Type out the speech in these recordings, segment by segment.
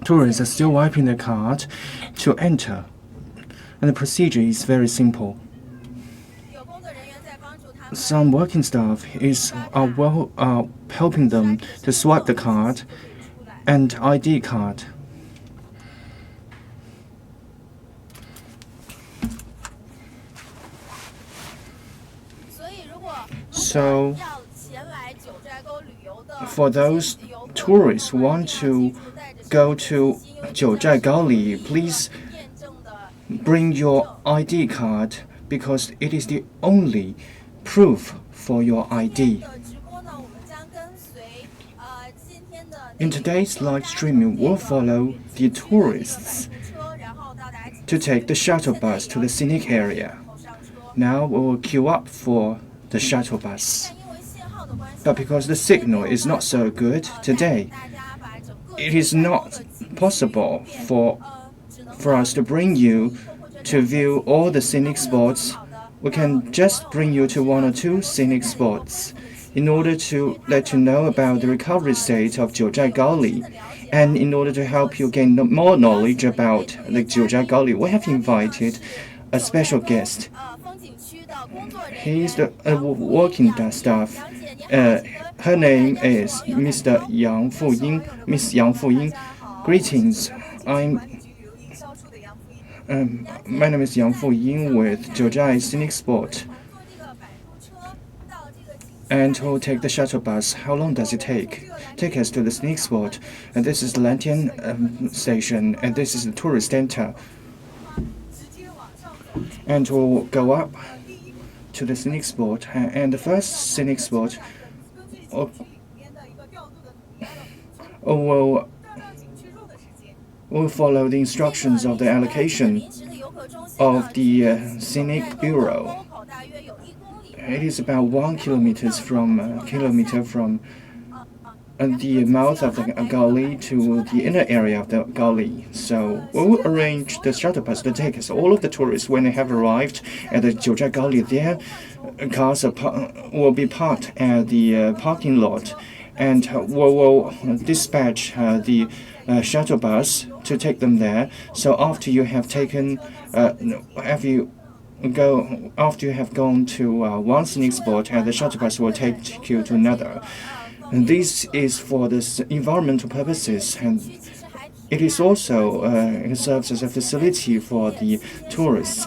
Tourists are still wiping their card to enter, and the procedure is very simple. Some working staff are helping them to swipe the card and ID card. So, for those tourists who want to go to Jiuzhaigou, please bring your ID card because it is the only proof for your ID. In today's live streaming, we'll follow the tourists to take the shuttle bus to the scenic area. Now we will queue up for the shuttle bus. But because the signal is not so good today, it is not possible for us to bring you to view all the scenic spots. We can just bring you to one or two scenic spots in order to let you know about the recovery state of Jiuzhaigou, and in order to help you gain more knowledge about the Jiuzhaigou, we have invited a special guest. He is the working staff. Her name is Mr. Yang Fuying. Miss Yang Fuying, greetings. My name is Yang Fuying with Jiuzhai Scenic Sport. And we'll take the shuttle bus. How long does it take? Take us to the scenic spot. And this is the Lantian station, and this is the tourist center. And we'll go up to the scenic spot. And the first scenic spot will follow the instructions of the allocation of the Scenic Bureau. It is about 1 kilometer from the mouth of the gully to the inner area of the gully. So we will arrange the shuttle bus to take us. All of the tourists, when they have arrived at the Jiuzhaigou, their cars will be parked at the parking lot, and we will dispatch the shuttle bus to take them there. So after you have gone to one scenic spot, the shuttle bus will take you to another. And this is for the environmental purposes, and it is also it serves as a facility for the tourists.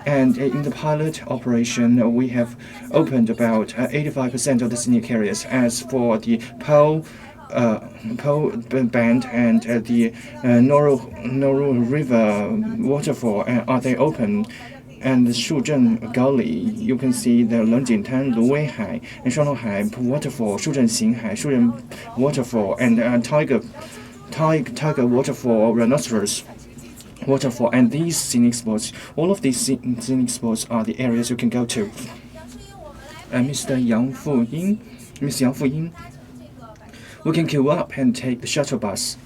And in the pilot operation, we have opened about 85% of the scenic areas. As for the Pearl Band and the Noru River waterfall, are they open? And the Shuzhen Gully, you can see the Lengjingtan, Luweihai, and Shanghai waterfall, Shuzhen Xinghai, Shuzhen waterfall, and Tiger waterfall, Rhinoceros waterfall, and these scenic spots. All of these scenic spots are the areas you can go to. Mr. Yang Fuying, Miss Yang Fuying, we can queue up and take the shuttle bus.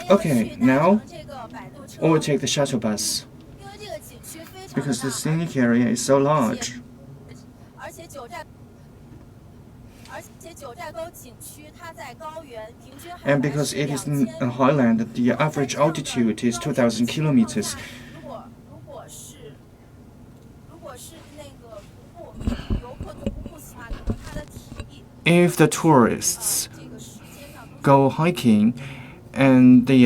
Okay, now we'll take the shuttle bus because the scenic area is so large. And because it is in a highland, the average altitude is 2,000 kilometers. If the tourists go hiking, and they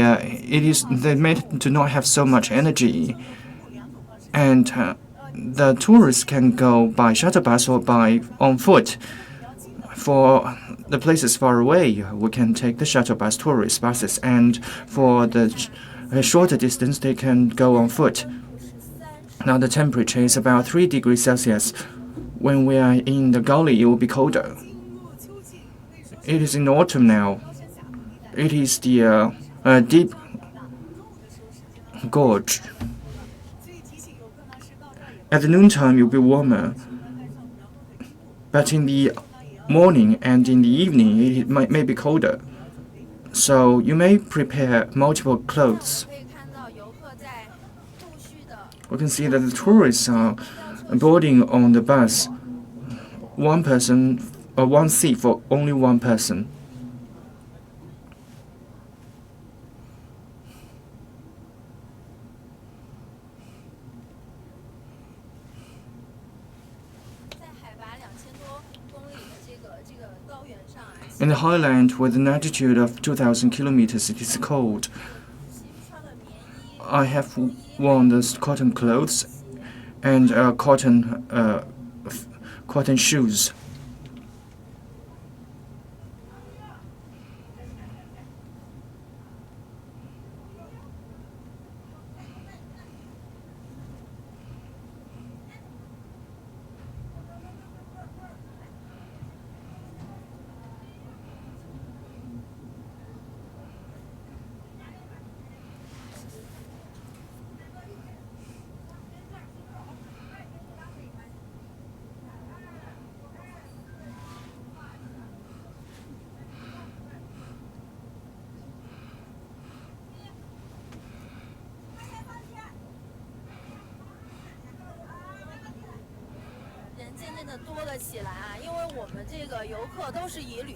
do not have so much energy, and the tourists can go by shuttle bus or on foot. For the places far away, we can take the shuttle bus, tourist buses, and for the shorter distance, they can go on foot. Now the temperature is about 3 degrees Celsius. When we are in the gully, it will be colder. It is in autumn now. It is the deep gorge. At the noontime, it will be warmer, but in the morning and in the evening, it may be colder. So you may prepare multiple clothes. We can see that the tourists are boarding on the bus. One person, one seat for only one person. In the highland with an altitude of 2,000 kilometers, it is cold. I have worn the cotton clothes and cotton shoes.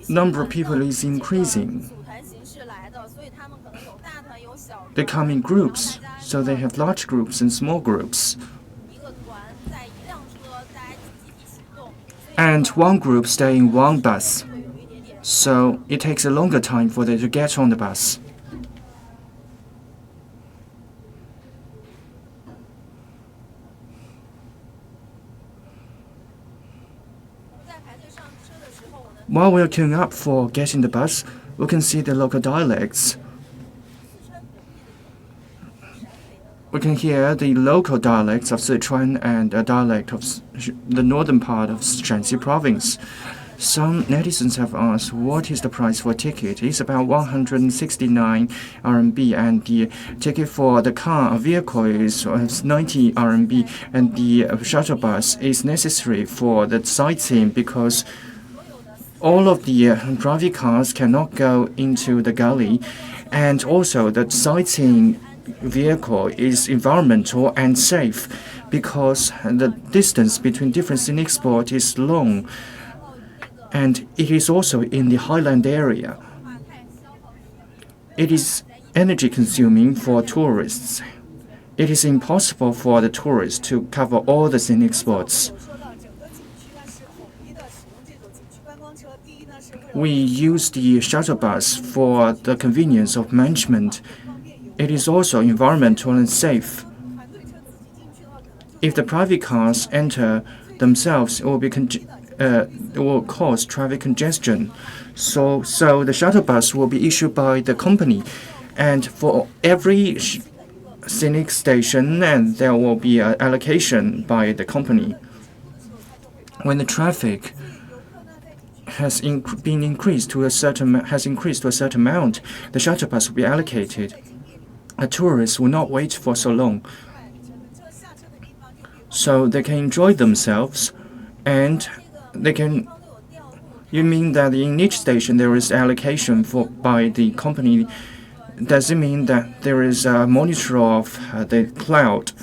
Number of people is increasing. They come in groups, so they have large groups and small groups. And one group stay in one bus, so it takes a longer time for them to get on the bus. While we are queuing up for getting the bus, we can see the local dialects. We can hear the local dialects of Sichuan and a dialect of the northern part of Shanxi province. Some netizens have asked what is the price for a ticket. It's about 169 RMB, and the ticket for the car or vehicle is 90 RMB, and the shuttle bus is necessary for the sightseeing because all of the private cars cannot go into the gully, and also the sightseeing vehicle is environmental and safe because the distance between different scenic spots is long, and it is also in the highland area. It is energy consuming for tourists. It is impossible for the tourists to cover all the scenic spots. We use the shuttle bus for the convenience of management. It is also environmental and safe. If the private cars enter themselves, it will cause traffic congestion. So the shuttle bus will be issued by the company, and for every scenic station, and there will be an allocation by the company. When the traffic has increased to a certain amount, the shuttle bus will be allocated. A tourist will not wait for so long, so they can enjoy themselves, and they can. You mean that in each station there is allocation by the company? Does it mean that there is a monitor of the cloud,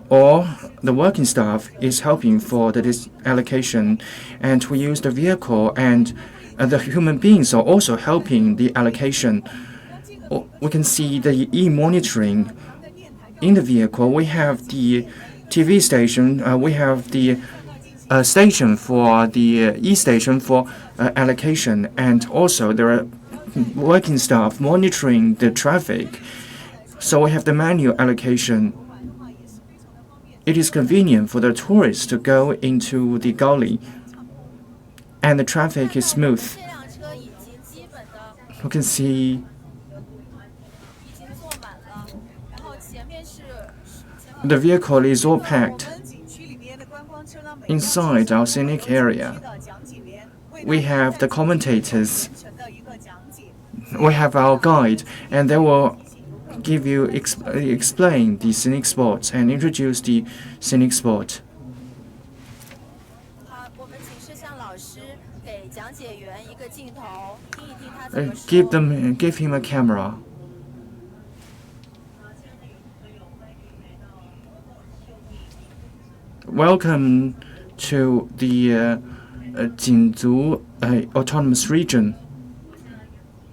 or the working staff is helping for this allocation, and we use the vehicle, and the human beings are also helping the allocation? We can see the e-monitoring in the vehicle. We have the TV station. We have the station for the e-station for allocation, and also there are working staff monitoring the traffic. So we have the manual allocation. It is convenient for the tourists to go into the gully, and the traffic is smooth. You can see the vehicle is all packed. Inside our scenic area, we have the commentators. We have our guide, and they will explain the scenic spots and introduce the scenic spot. Give him a camera. Welcome to the Jiuzhaigou Autonomous Region.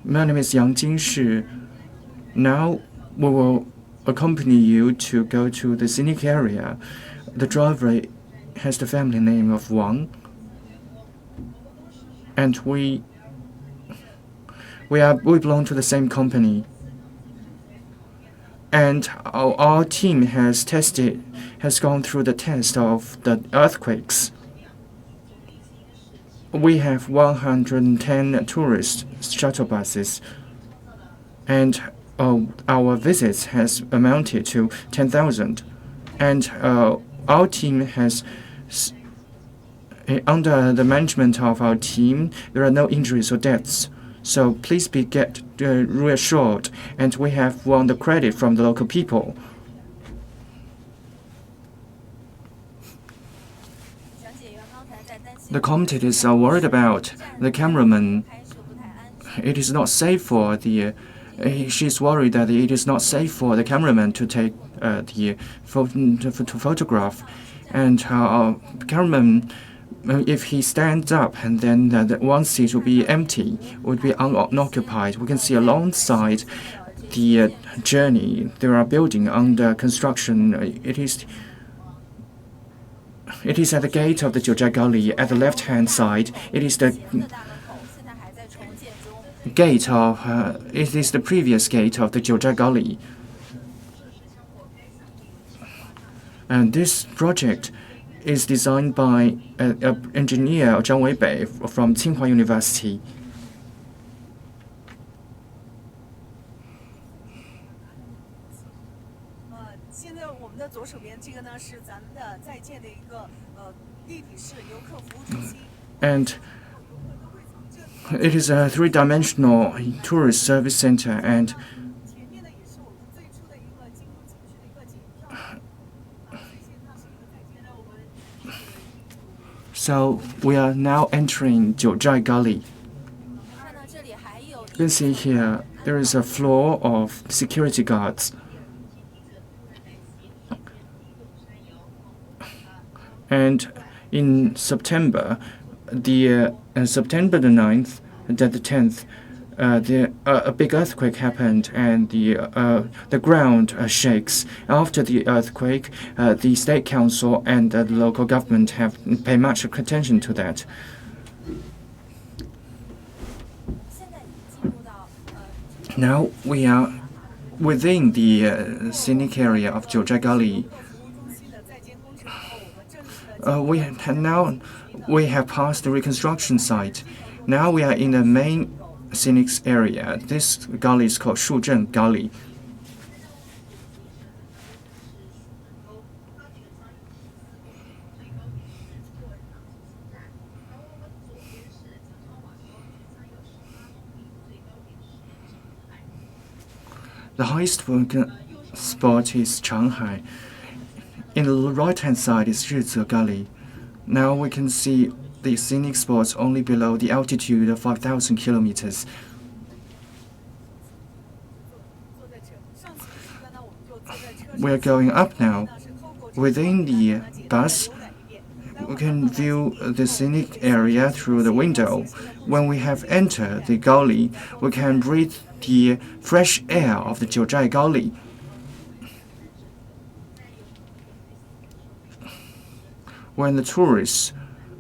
My name is Yang Jingshi. Now we will accompany you to go to the scenic area. The driver has the family name of Wang, and we belong to the same company. And our team has gone through the test of the earthquakes. We have 110 tourist shuttle buses, and our visits has amounted to 10,000. And our team has, under the management of our team, there are no injuries or deaths. So please get reassured, and we have won the credit from the local people. The commentators are worried about the cameraman. It is not safe for the. She's worried that it is not safe for the cameraman to take to photograph, and cameraman. If he stands up, and then the one seat will be empty, would be unoccupied. We can see alongside the journey there are buildings under construction. It is at the gate of the Jiuzhaigou Gully. At the left-hand side, it is the gate of. It is the previous gate of the Jiuzhaigou Gully. And this project is designed by engineer Zhang Weibei from Tsinghua University. And it is a three-dimensional tourist service center, and so we are now entering Jiuzhaigou Gully. You can see here there is a floor of security guards. And in September, September the 9th and the 10th, a big earthquake happened, and the ground shakes. After the earthquake, the state council and the local government have paid much attention to that. Now we are within the scenic area of Jiuzhaigou Gully. We have passed the reconstruction site. Now we are in the main scenic area. This gully is called Shuzhen Gully. The highest spot is Shanghai. In the right-hand side is Rizhe Gully. Now we can see the scenic spots only below the altitude of 5,000 kilometers. We are going up now. Within the bus, we can view the scenic area through the window. When we have entered the gully, we can breathe the fresh air of the Jiuzhaigou Gully. When the tourists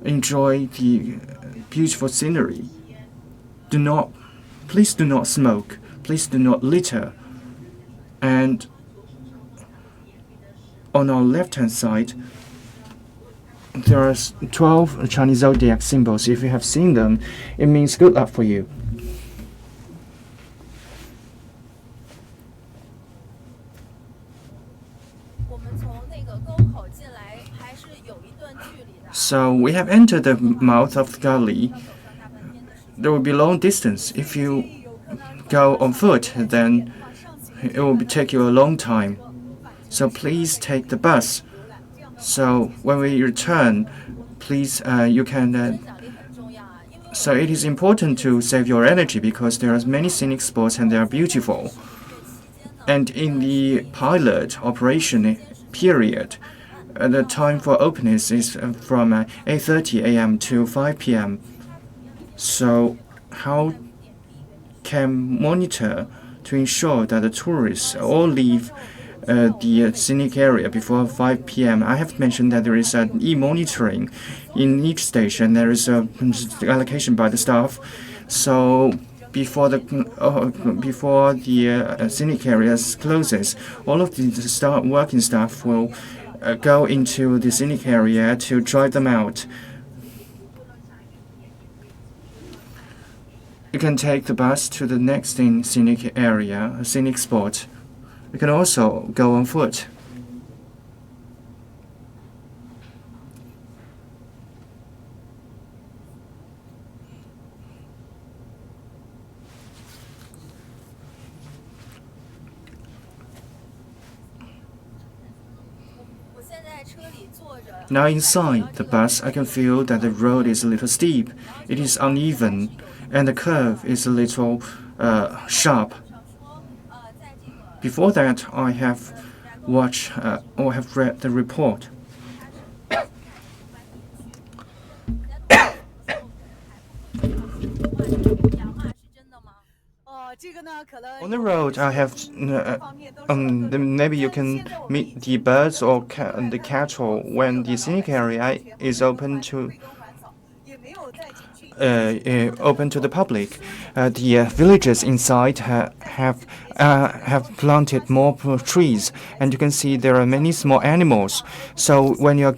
enjoy the beautiful scenery, please do not smoke, please do not litter. And on our left-hand side, there are 12 Chinese zodiac symbols. If you have seen them, it means good luck for you. So we have entered the mouth of the gully. There will be long distance. If you go on foot, then it will take you a long time. So please take the bus. So when we return, please you can. So it is important to save your energy because there are many scenic spots and they are beautiful. And in the pilot operation period, the time for openness is from 8:30 a.m. to 5 p.m. So how can monitor to ensure that the tourists all leave the scenic area before 5 p.m. I have mentioned that there is an e-monitoring in each station. There is a allocation by the staff. So before the scenic area closes, all of the working staff will go into the scenic area to drive them out. You can take the bus to the next scenic area, a scenic spot. You can also go on foot. Now inside the bus, I can feel that the road is a little steep. It is uneven, and the curve is a little sharp. Before that, I have watched or have read the report. On the road, I have maybe you can meet the birds or the cattle when the scenic area is open to the public. The villages inside have planted more trees, and you can see there are many small animals. So when you're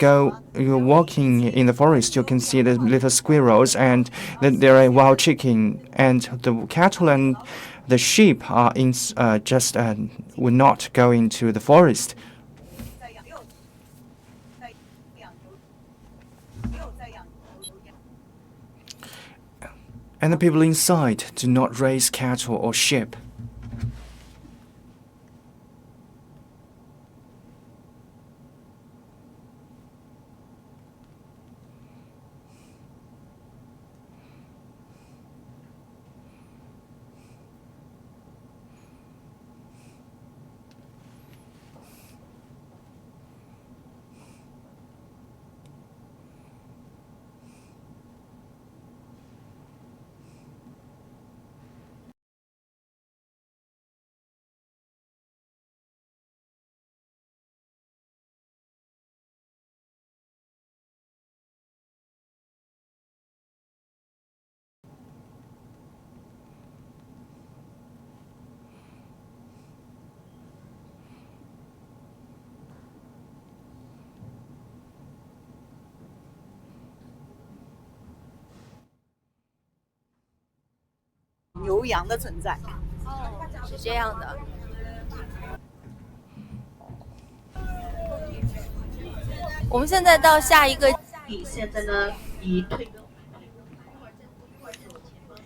walking in the forest, you can see the little squirrels, and there are wild chicken, and the cattle and the sheep are will not go into the forest. And the people inside do not raise cattle or sheep.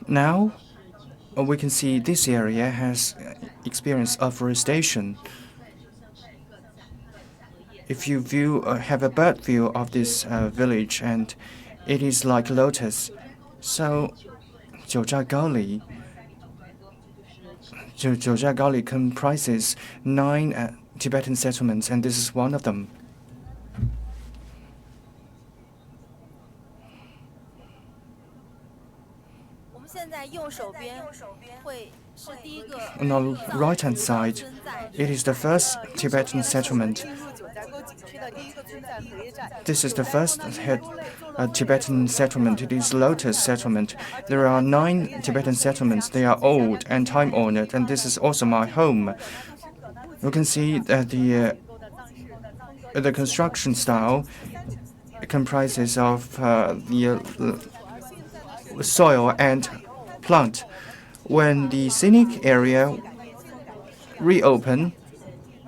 Now, we can see this area has experienced afforestation. If you have a bird view of this village, and it is like lotus. So, Jiuzhaigou comprises 9 Tibetan settlements, and this is one of them. On the right-hand side, it is the first Tibetan settlement. This is the first Tibetan settlement. It is Lotus Settlement. There are 9 Tibetan settlements. They are old and time-honored, and this is also my home. You can see that the construction style comprises of the soil and plant. When the scenic area reopen,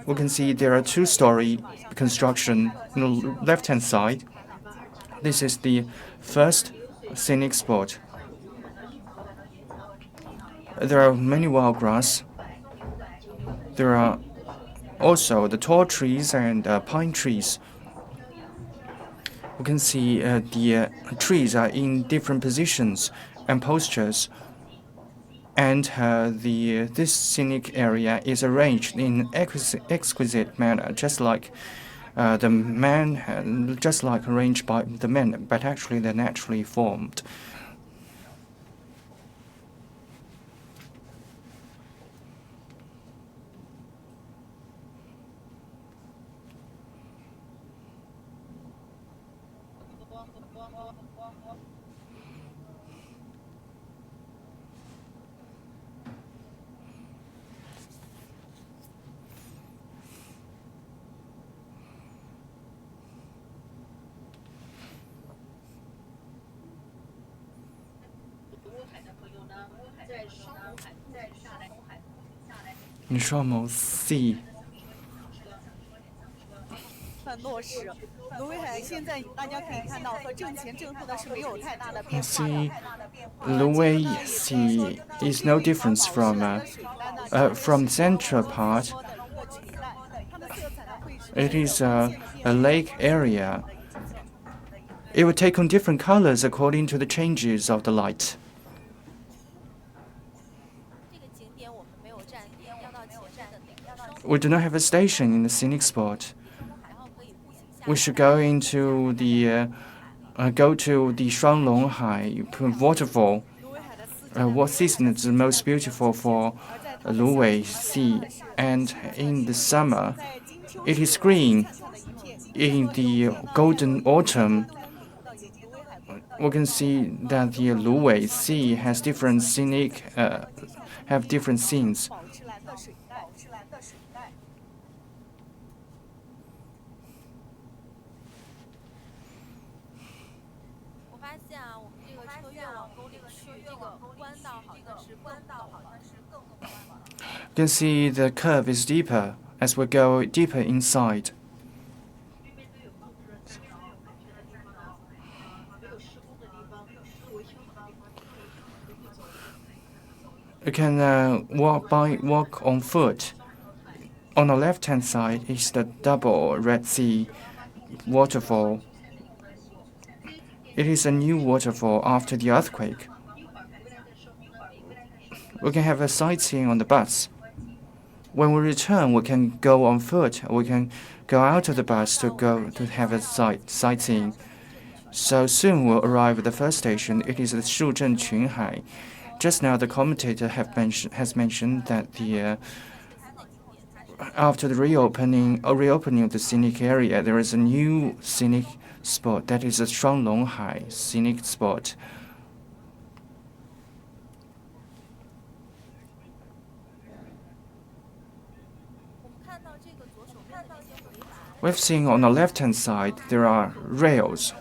we can see there are 2-story construction on the left-hand side. This is the first scenic spot. There are many wild grass. There are also the tall trees and pine trees. We can see the trees are in different positions and postures, and this scenic area is arranged in exquisite manner, just like arranged by the men, but actually they're naturally formed. Normal sea. 落石，芦苇海现在大家可以看到和正前正后的是没有太大的变化。See, Lotus Sea is no difference from the central part. It is a lake area. It will take on different colors according to the changes of the light. We do not have a station in the scenic spot. We should go to the Shuanglonghai waterfall. What season is the most beautiful for Luwei Sea? And in the summer, it is green. In the golden autumn, we can see that the Luwei Sea has different different scenes. You can see the curve is deeper as we go deeper inside. You can walk on foot. On the left-hand side is the double Red Sea Waterfall. It is a new waterfall after the earthquake. We can have a sightseeing on the bus. When we return, we can go on foot. We can go out of the bus to have a sightseeing. So soon we'll arrive at the first station. It is the Shuzhen Qunhai. Just now, the commentator has mentioned that after the reopening of the scenic area, there is a new scenic spot. That is the Shuanglonghai scenic spot. We've seen on the left-hand side there are rails.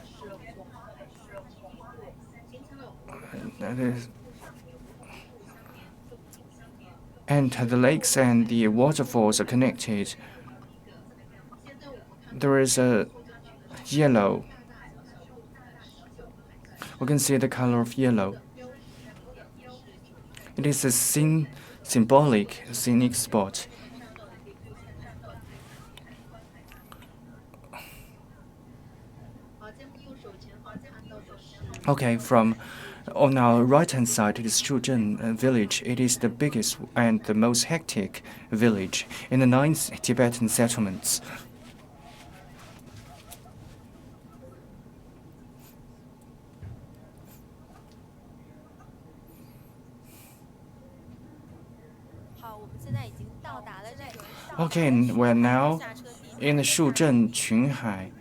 And the lakes and the waterfalls are connected. There is a yellow. We can see the color of yellow. It is a symbolic scenic spot. Okay, on our right-hand side, it is Shuzhen village. It is the biggest and the most hectic village in the 9 Tibetan settlements. Okay, we're now in the Shuzhen Qunhai.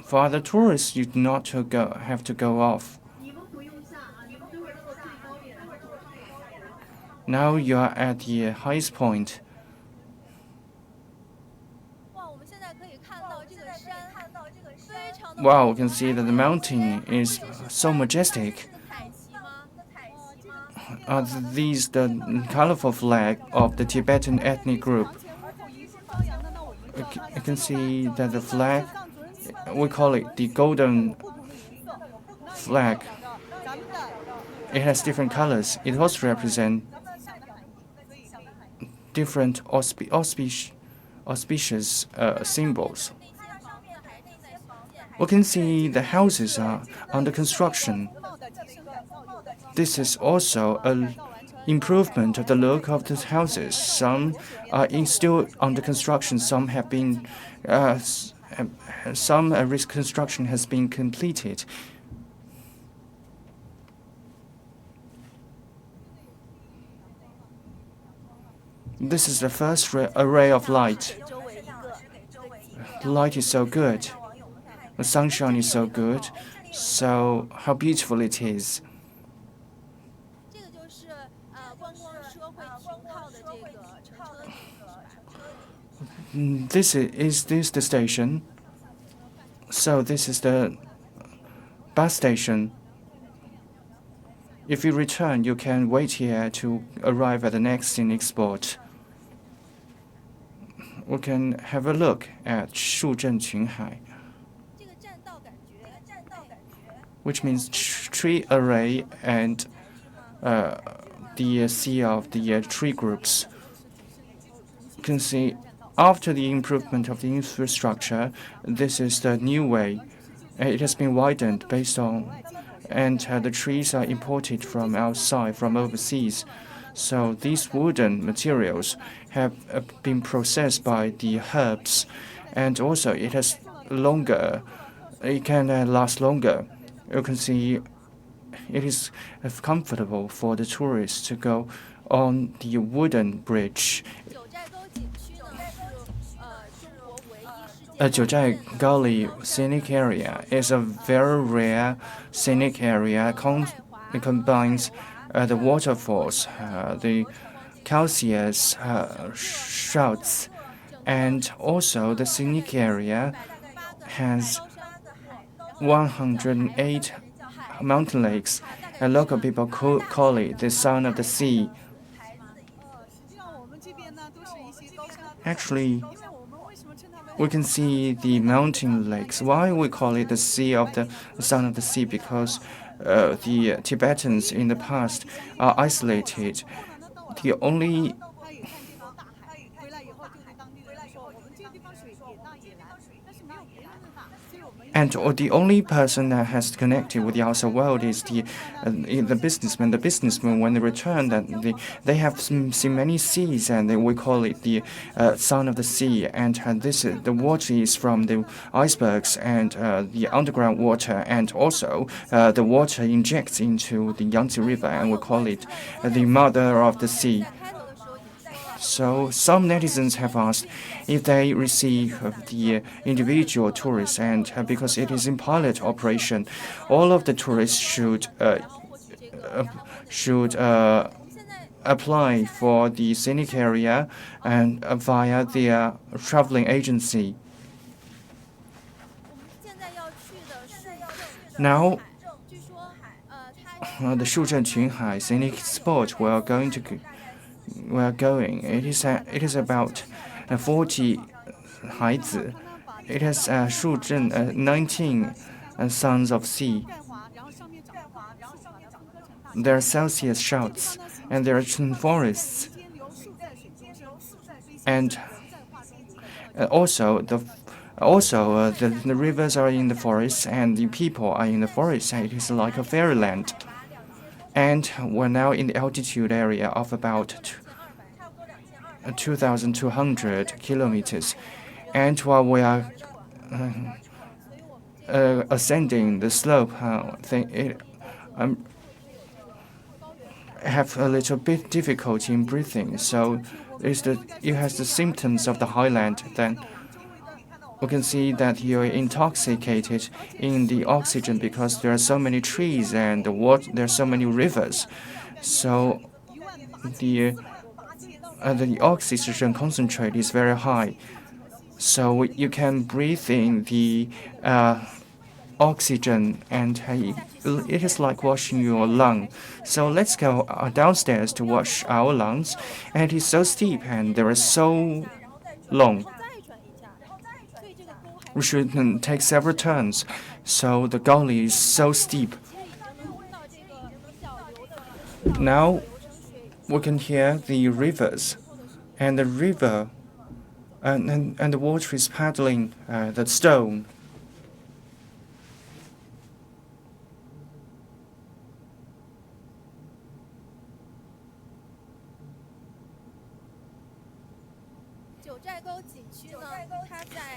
For other tourists, you do not have to go off. Now you are at the highest point. Wow, you can see that the mountain is so majestic. Are these the colorful flag of the Tibetan ethnic group? You can see that the flag, we call it the golden flag. It has different colors. It also represents different auspicious symbols. We can see the houses are under construction. This is also an improvement of the look of the houses. Some are still under construction. Some have been, some reconstruction has been completed. This is the first array of light. The light is so good. The sunshine is so good. So how beautiful it is. This is the station. So this is the bus station. If you return, you can wait here to arrive at the next scenic spot. We can have a look at Shuzhen Qunhai, which means tree array and the sea of the tree groups. You can see after the improvement of the infrastructure, this is the new way. It has been widened based on, and the trees are imported from outside, from overseas. So these wooden materials have been processed by the herbs, and also it has longer, it can last longer. You can see it is comfortable for the tourists to go on the wooden bridge. Jiuzhaigou scenic area is a very rare scenic area. It combines the waterfalls, the calcareous shouts, and also the scenic area has 108 mountain lakes, and local people call it the Son of the Sea. Actually, we can see the mountain lakes. Why we call it the Sea of the Son of the Sea? Because the Tibetans in the past are isolated. The only the only person that has connected with the outside world is the businessman. The businessman, when they return, they have seen many seas, and we call it the Son of the Sea. And the water is from the icebergs and the underground water, and also the water injects into the Yangtze River, and we call it the Mother of the Sea. So some netizens have asked if they receive the individual tourists, and because it is in pilot operation, all of the tourists should apply for the scenic area and via their traveling agency. Now, the Shuzhen Qunhai scenic spot we are going. It is about 40 Haizi. It has Shuzhen 19 sons of sea. There are Celsius shouts, and there are forests, and also the rivers are in the forest, and the people are in the forest. It is like a fairyland. And we're now in the altitude area of about 2,200 kilometers. And while we are ascending the slope, I have a little bit difficulty in breathing. So it has the symptoms of the highland. Then we can see that you're intoxicated in the oxygen because there are so many trees and there are so many rivers. So the oxygen concentrate is very high. So you can breathe in the oxygen, and it is like washing your lung. So let's go downstairs to wash our lungs. And it is so steep, and there is so long. We should take several turns. So the gully is so steep. Now we can hear the rivers, and the river and the water is paddling the stone.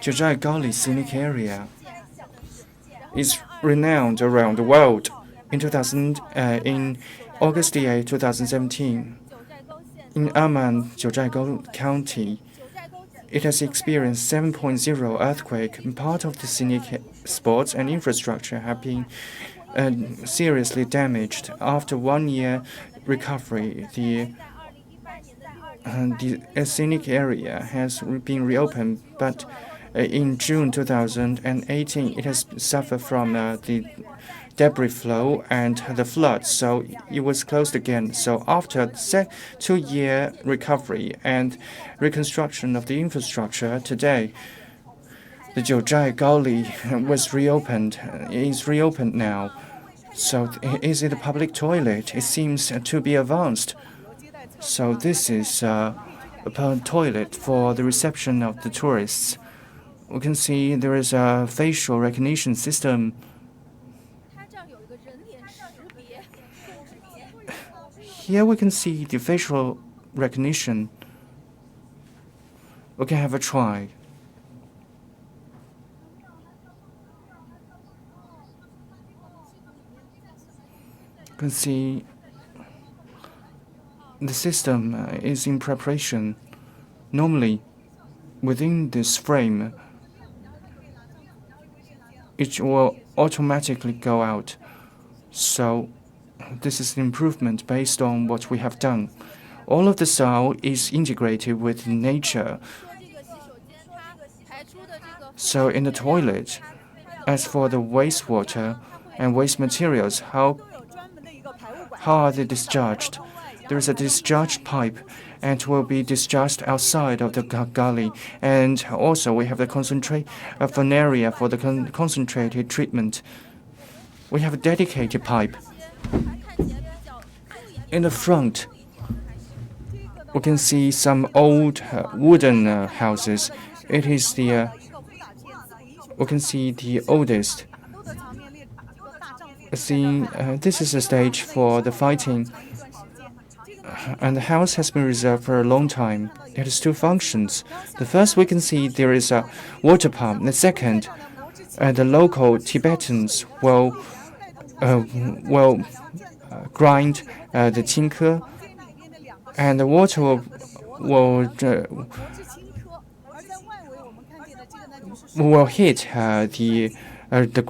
Jiuzhaigou scenic area is renowned around the world. In August 8, 2017, in Aman, Jiuzhaigou County, it has experienced 7.0 earthquake, and part of the scenic spots and infrastructure have been seriously damaged. After 1 year recovery, the scenic area has been reopened, but in June 2018, it has suffered from the debris flow and the floods, so it was closed again. So after 2-year recovery and reconstruction of the infrastructure, today the Jiuzhaigou was reopened. Is reopened now. So is it a public toilet? It seems to be advanced. So this is a toilet for the reception of the tourists. We can see there is a facial recognition system. Here we can see the facial recognition. We can have a try. You can see the system is in preparation. Normally, within this frame, it will automatically go out. So this is an improvement based on what we have done. All of the style is integrated with nature. So in the toilet, as for the wastewater and waste materials, how are they discharged? There is a discharge pipe and will be discharged outside of the gully. And also we have the an area for the concentrated treatment. We have a dedicated pipe. In the front, we can see some old wooden houses. It is the we can see the oldest. This is a stage for the fighting, and the house has been reserved for a long time. It has 2 functions. The first, we can see there is a water pump. The second, the local Tibetans will grind the tinker, and the water will hit the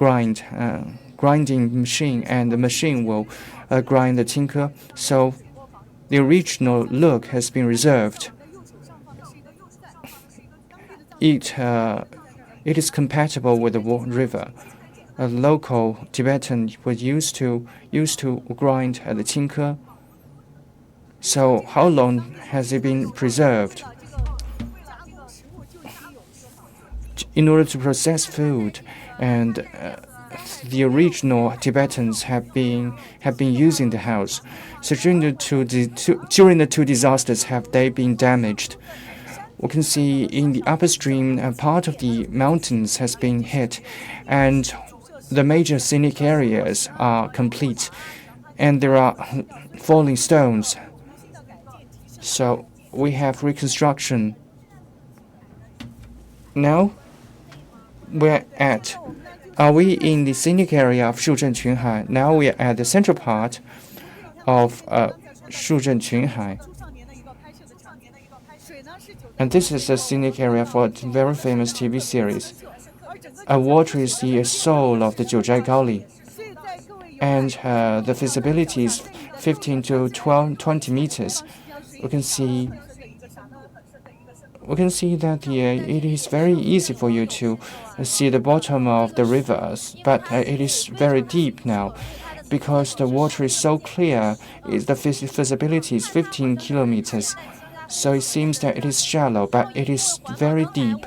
grinding machine, and the machine will grind the tinker. So the original look has been reserved. It is compatible with the river. A local Tibetan was used to grind the tinker. So how long has it been preserved? In order to process food, and the original Tibetans have been using the house. So during the two disasters, have they been damaged? We can see in the upstream, part of the mountains has been hit, and the major scenic areas are complete, and there are falling stones. So we have reconstruction. Now are we in the scenic area of Shuzhen Qunhai? Now we are at the central part of Shuzhen Qunhai. And this is a scenic area for a very famous TV series. Water is the soul of the Jiuzhaigou, and the visibility is 15 to 20 meters. We can see that it is very easy for you to see the bottom of the rivers, but it is very deep now. Because the water is so clear, the visibility is 15 kilometers. So it seems that it is shallow, but it is very deep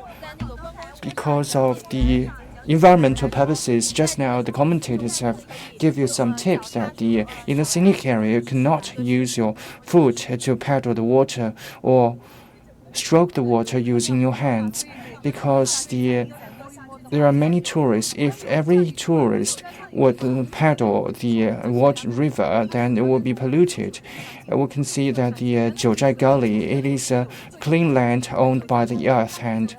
because of the environmental purposes, just now the commentators have give you some tips that in the scenic area you cannot use your foot to paddle the water or stroke the water using your hands, because there are many tourists. If every tourist would paddle the river, then it will be polluted. We can see that the Jiuzhaigou, it is a clean land owned by the earth, and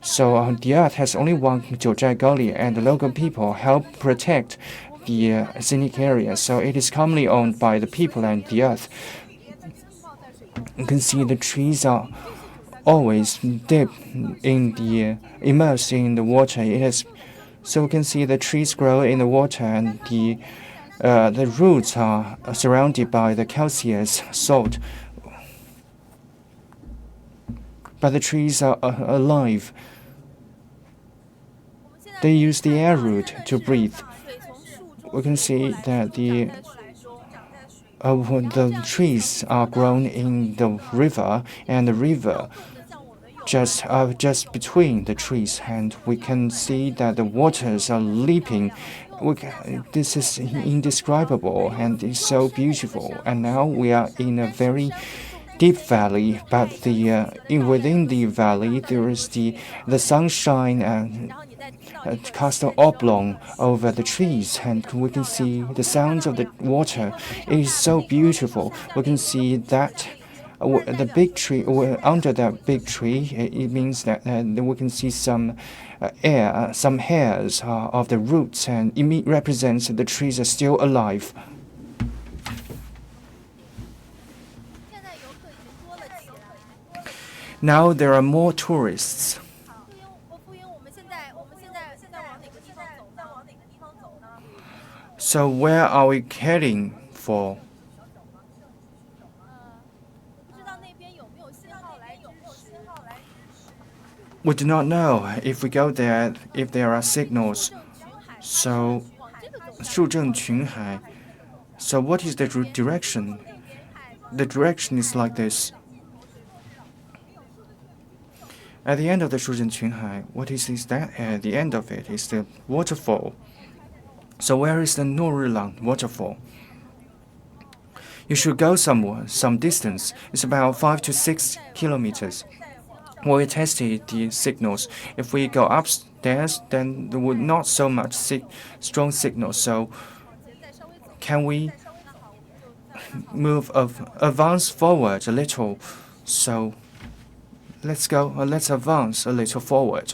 so the earth has only one Jiuzhaigou, and the local people help protect the scenic area. So it is commonly owned by the people and the earth. You can see the trees are always immersed in the water. So we can see the trees grow in the water, and the roots are surrounded by the calcareous salt. But the trees are alive. They use the air root to breathe. We can see that the trees are grown in the river, and the river just between the trees, and we can see that the waters are leaping. This is indescribable, and it's so beautiful. And now we are in a very deep valley, but within the valley there is the sunshine cast an oblong over the trees, and we can see the sounds of the water. It is so beautiful. We can see that the big tree, under that big tree, it means that we can see some hairs of the roots, and it represents that the trees are still alive. Now there are more tourists. So where are we heading for? We do not know if we go there, if there are signals. So, 树正群海. So what is the direction? The direction is like this. At the end of the 树正群海, what is that? At the end of it is the waterfall. So where is the Nurilang waterfall? You should go some distance. It's about 5 to 6 kilometers. We tested the signals. If we go upstairs, then there would not so much strong signals. So can we advance forward a little? So let's go. Let's advance a little forward.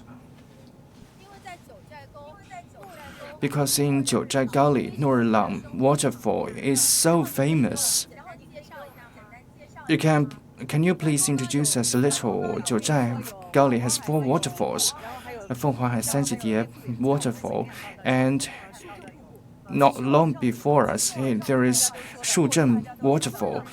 Because in Jiuzhaigou, Nurilang waterfall is so famous. Can you please introduce us a little? Jiuzhaigou has 4 waterfalls. Fenghua has 3叠 waterfall, and not long before us, there is Shuzhen waterfall.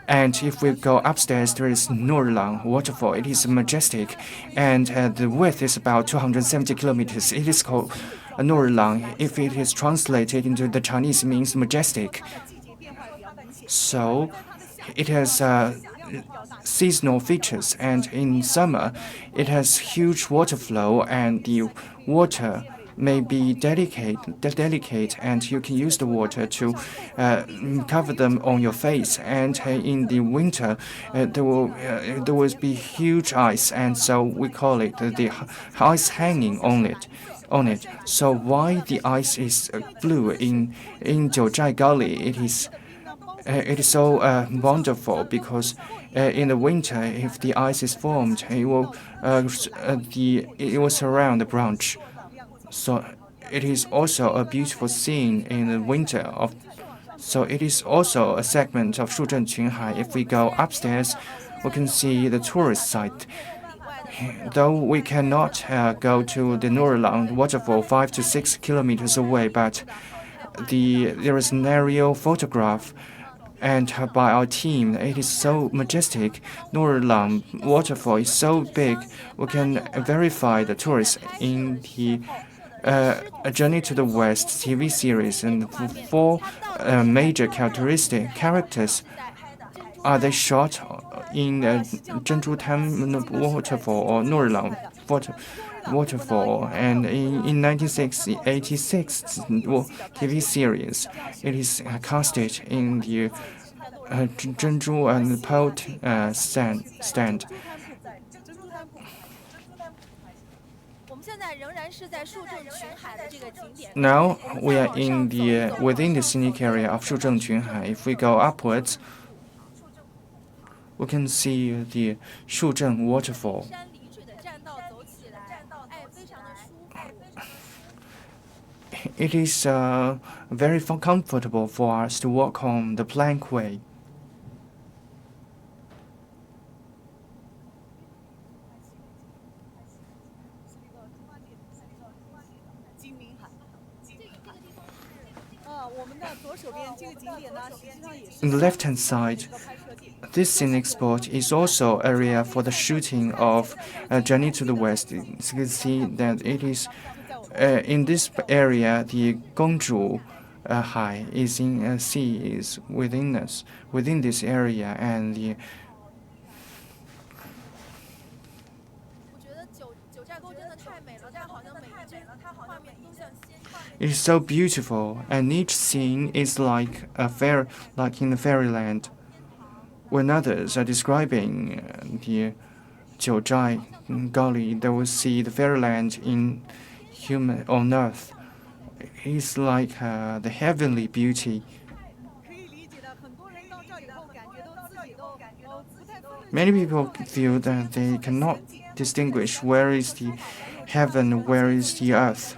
And if we go upstairs, there is Nurilang waterfall. It is majestic, and the width is about 270 kilometers. It is called Nurilang. If it is translated into the Chinese, it means majestic. So it has seasonal features, and in summer it has huge water flow, and the water may be delicate, and you can use the water to cover them on your face. And in the winter, there will be huge ice, and so we call it the ice hanging on it. So why the ice is blue in Jiuzhaigou? It is so wonderful, because in the winter, if the ice is formed, it will surround the branch. So it is also a beautiful scene in the winter. So it is also a segment of Shuzhen Qunhai. If we go upstairs, we can see the tourist site. Though we cannot go to the Nurilang waterfall 5 to 6 kilometers away, but there is an aerial photograph, and by our team, it is so majestic. Nurilang waterfall is so big, we can verify the tourists in the A Journey to the West TV series, and 4 major characters are they shot in Zhengzhutan waterfall or Nurlang waterfall? And in 1986 TV series, it is casted in the Zhengzhou and Port stand. Now we are within the scenic area of Shuzheng Qunhai. If we go upwards, we can see the Shuzheng waterfall. It is very comfortable for us to walk on the plankway. On the left-hand side, this scenic spot is also area for the shooting of Journey to the West. You can see that it is in this area the Gongzhu Hai is in sea is within this area, and the it is so beautiful, and each scene is like in the fairyland. When others are describing the Jiuzhaigou, they will see the fairyland on earth. It's like the heavenly beauty. Many people feel that they cannot distinguish where is the heaven, where is the earth.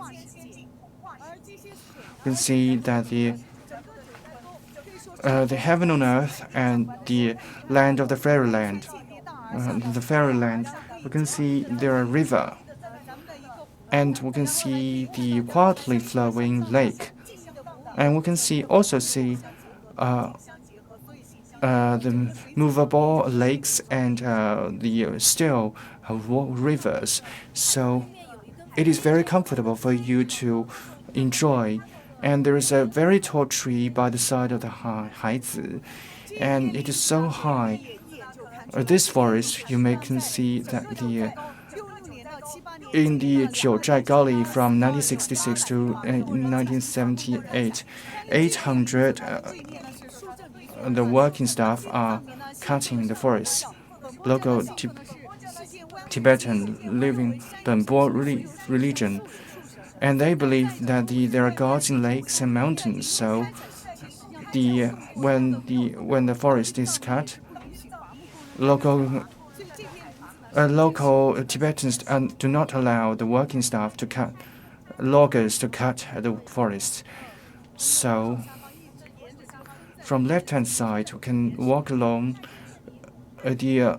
You can see that the heaven on earth and the land of the fairyland. We can see there are river, and we can see the quietly flowing lake, and we can also see the movable lakes and the still rivers. So it is very comfortable for you to enjoy. And there is a very tall tree by the side of the Haizi, and it is so high. This forest, you can see that in the Jiuzhaigou from 1966 to 1978, 800 the working staff are cutting the forest. Local Tibetan living Benpo religion. And they believe that there are gods in lakes and mountains. So when the forest is cut, local Tibetans do not allow the working staff to cut loggers to cut the forest. So from left-hand side, we can walk along the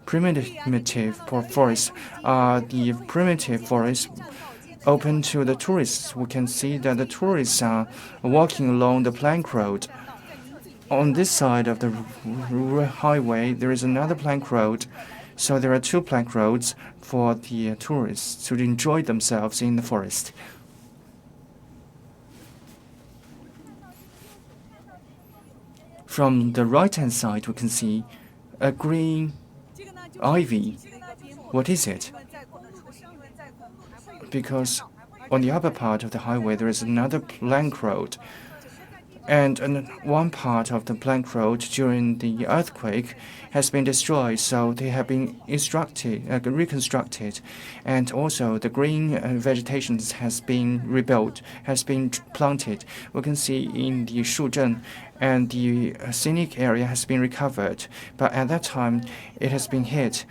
primitive forest. The primitive forest open to the tourists. We can see that the tourists are walking along the plank road. On this side of the highway, there is another plank road. So there are two plank roads for the tourists to enjoy themselves in the forest. From the right-hand side, we can see a green ivy. What is it? Because on the upper part of the highway there is another plank road, and one part of the plank road during the earthquake has been destroyed, so they have been reconstructed, and also the green vegetation has been rebuilt, has been planted. We can see in the Shuzheng, and the scenic area has been recovered, but at that time it has been hit.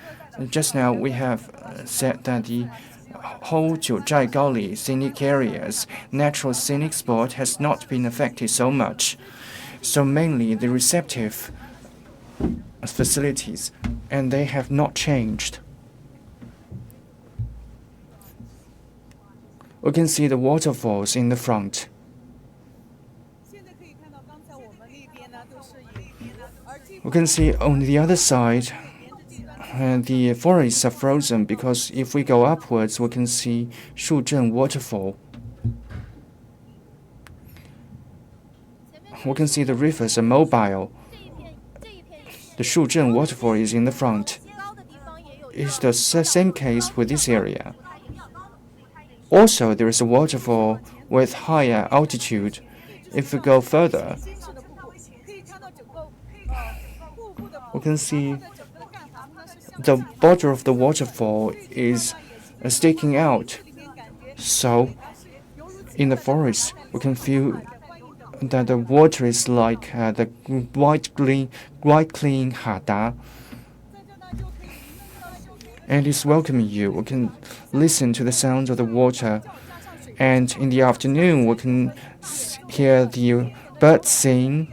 Just now we have said that the whole Jiuzhaigou scenic areas, natural scenic spot has not been affected so much. So mainly the receptive facilities, and they have not changed. We can see the waterfalls in the front. We can see on the other side, the forests are frozen, because if we go upwards, we can see Shuzheng Waterfall. We can see the rivers are mobile. the Shuzhen waterfall is in the front. It's the same case with this area. Also, there is a waterfall with higher altitude. If we go further, we can see the border of the waterfall is sticking out. So, in the forest, we can feel that the water is like the white clean hada, and it's welcoming you. We can listen to the sound of the water, and in the afternoon we can hear the birds sing.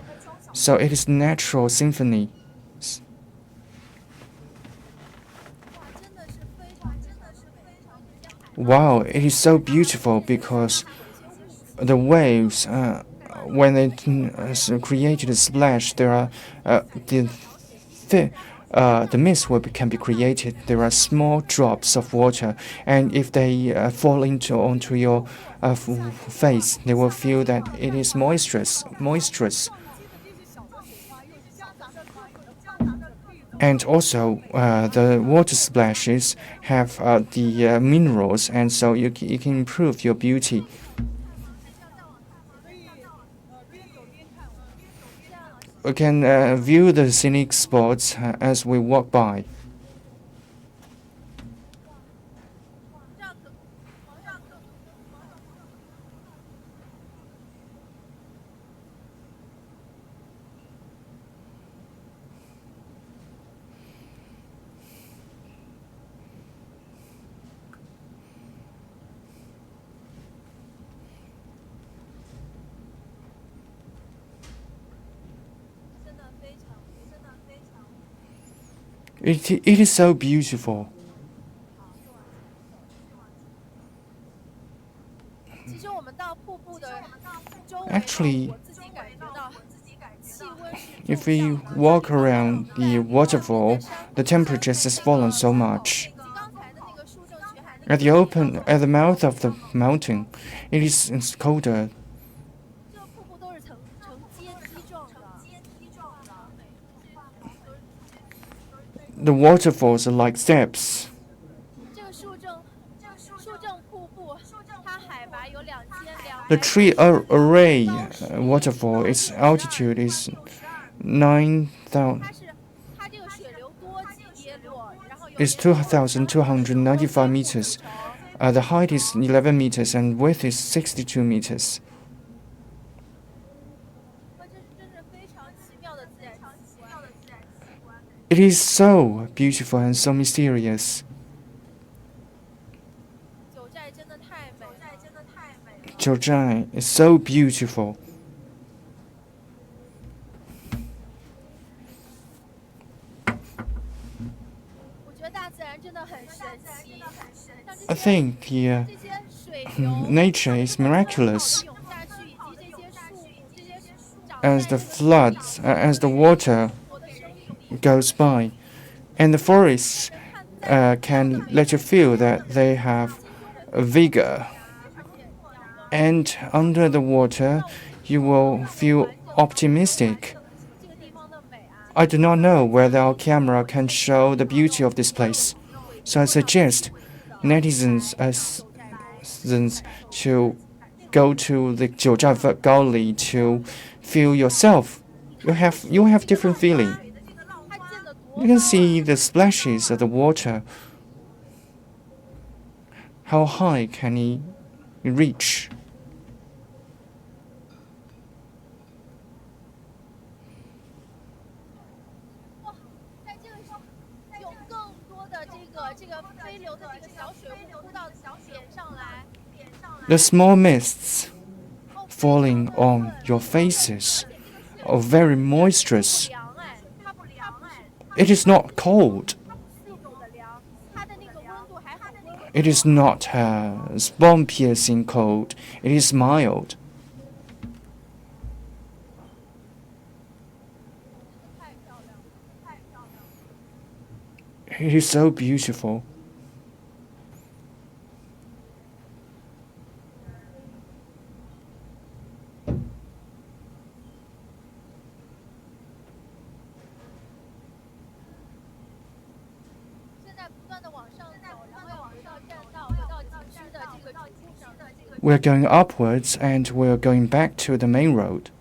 So it is natural symphony. Wow, it is so beautiful because the waves, when they created a splash, there are the mist can be created. There are small drops of water, and if they fall onto your face, they will feel that it is moisturous. And also, the water splashes have the minerals, and so you can improve your beauty. We can view the scenic spots as we walk by. It is so beautiful. Actually, if we walk around the waterfall, the temperature has fallen so much. At the mouth of the mountain, it's colder. The waterfalls are like steps. The tree array waterfall, its altitude is 2,295 meters. The height is 11 meters and width is 62 meters. It is so beautiful and so mysterious. Jiuzhaigou is so beautiful. I think the nature is miraculous. As the water goes by, and the forests can let you feel that they have a vigor. And under the water, you will feel optimistic. I do not know whether our camera can show the beauty of this place, so I suggest netizens to go to the Jiuzhaigou to feel yourself. You have different feeling. You can see the splashes of the water. How high can it reach? The small mists falling on your faces are very moisturous. It is not cold. It is not bone-piercing cold. It is mild. It is so beautiful. We're going upwards and we're going back to the main road.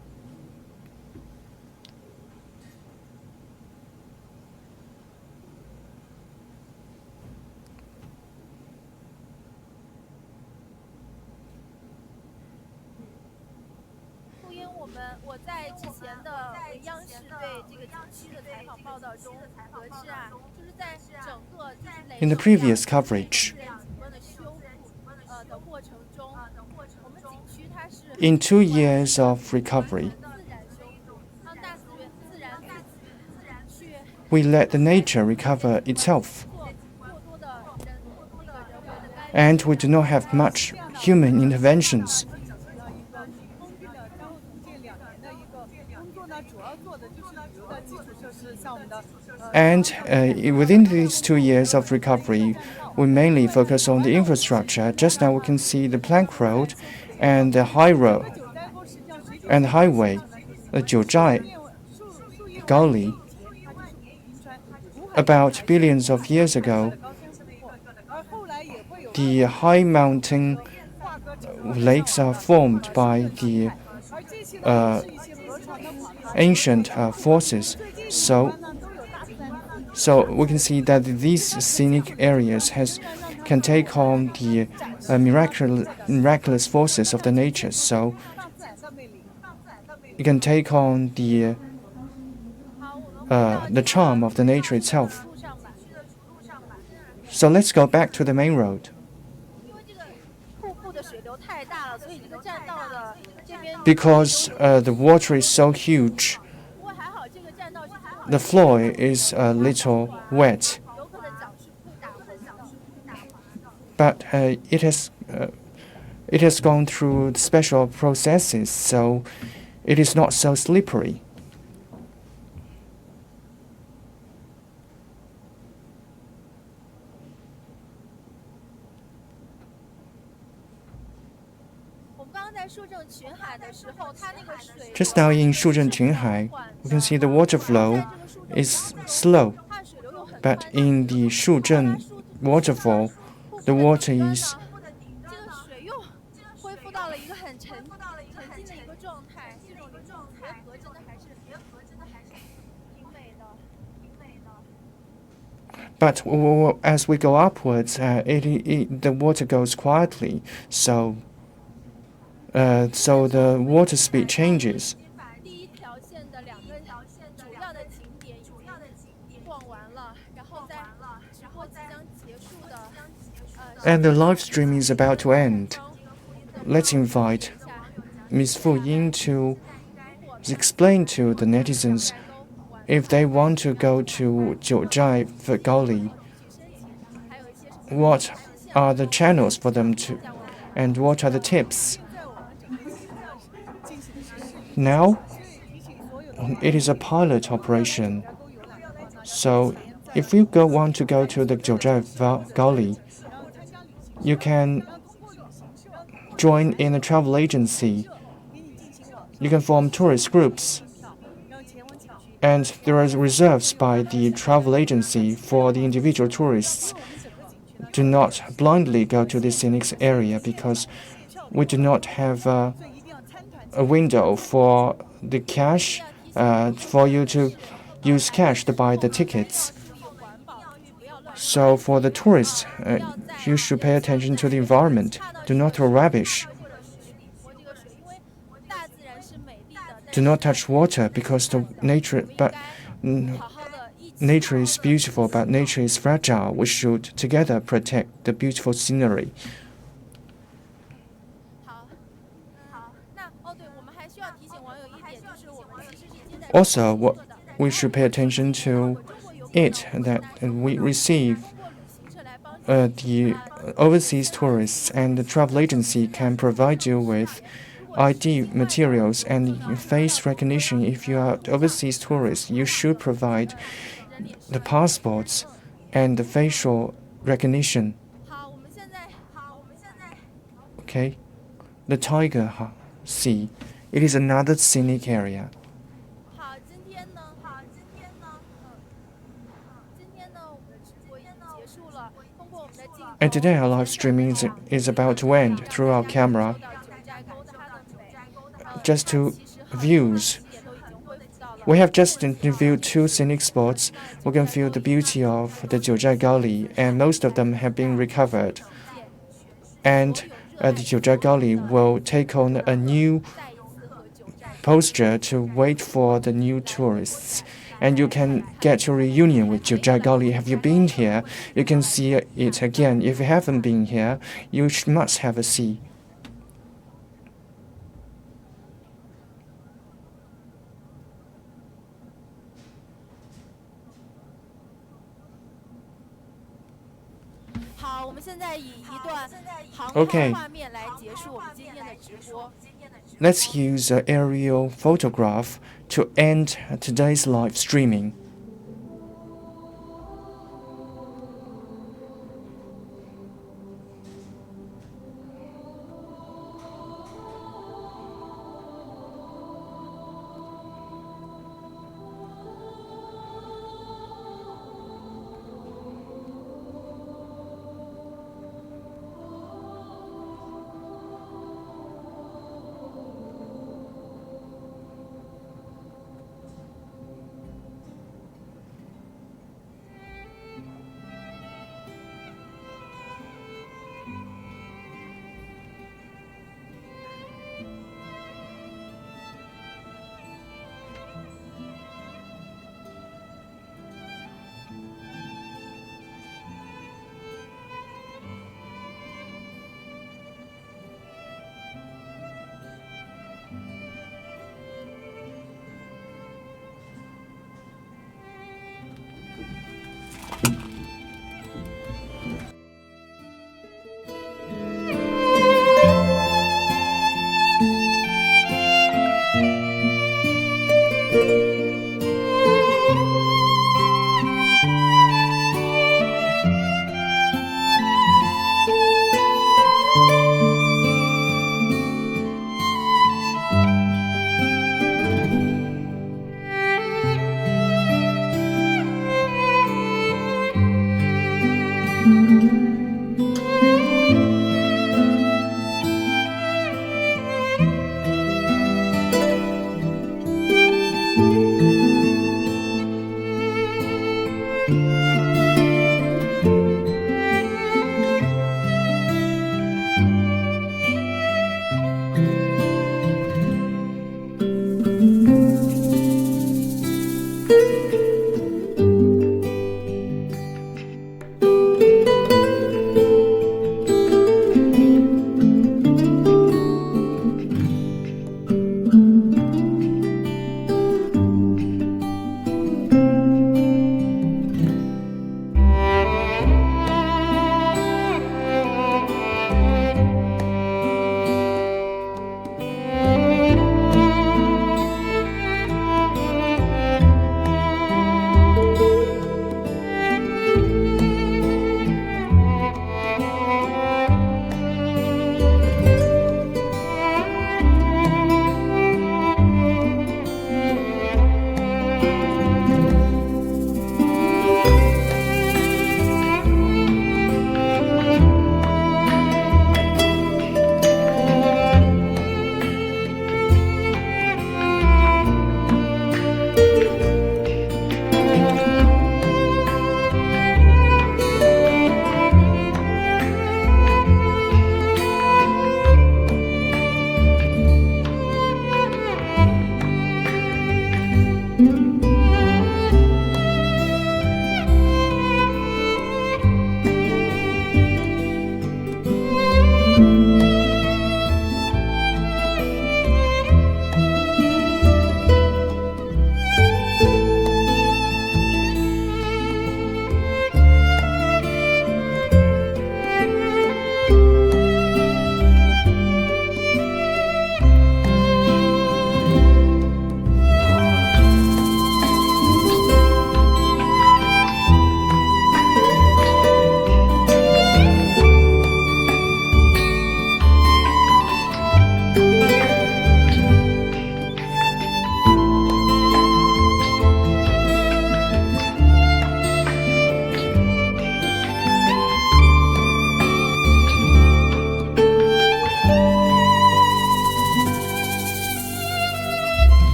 In the previous coverage, in 2 years of recovery, we let the nature recover itself. And we do not have much human interventions. And within these 2 years of recovery, we mainly focus on the infrastructure. Just now we can see the plank road and the high road and highway, the Jiuzhaigou. About billions of years ago, the high mountain lakes are formed by the ancient forces. So we can see that these scenic areas can take on the miraculous forces of the nature. So it can take on the charm of the nature itself. So let's go back to the main road. Because the water is so huge, the floor is a little wet, but it has gone through special processes, so it is not so slippery. Just now in Shuzhen Qunhai, we can see the water flow is slow, but in the Shuzhen waterfall, the water is but as we go upwards, the water goes quietly, so the water speed changes. And the live stream is about to end. Let's invite Ms. Fu Ying to explain to the netizens if they want to go to Jiuzhaigou, what are the channels for them to, and what are the tips. Now, it is a pilot operation. So, if you want to go to the Jiuzhaigou, you can join in a travel agency. You can form tourist groups. And there are reserves by the travel agency for the individual tourists. Do not blindly go to the scenic area because we do not have a window for the cash, for you to use cash to buy the tickets. So for the tourists, you should pay attention to the environment. Do not throw rubbish. Do not touch water because nature is beautiful, but nature is fragile. We should together protect the beautiful scenery. Also, what we should pay attention to it that we receive the overseas tourists, and the travel agency can provide you with ID materials and face recognition. If you are overseas tourists, you should provide the passports and the facial recognition. Okay, the Tiger Sea. It is another scenic area. And today our live streaming is about to end through our camera. Just 2 views. We have just interviewed 2 scenic spots. We can feel the beauty of the Jiuzhaigou, and most of them have been recovered. And the Jiuzhaigou will take on a new posture to wait for the new tourists. And you can get your reunion with Jiuzhaigou. Have you been here? You can see it again. If you haven't been here, you must have a see. Okay. Let's use an aerial photograph to end today's live streaming.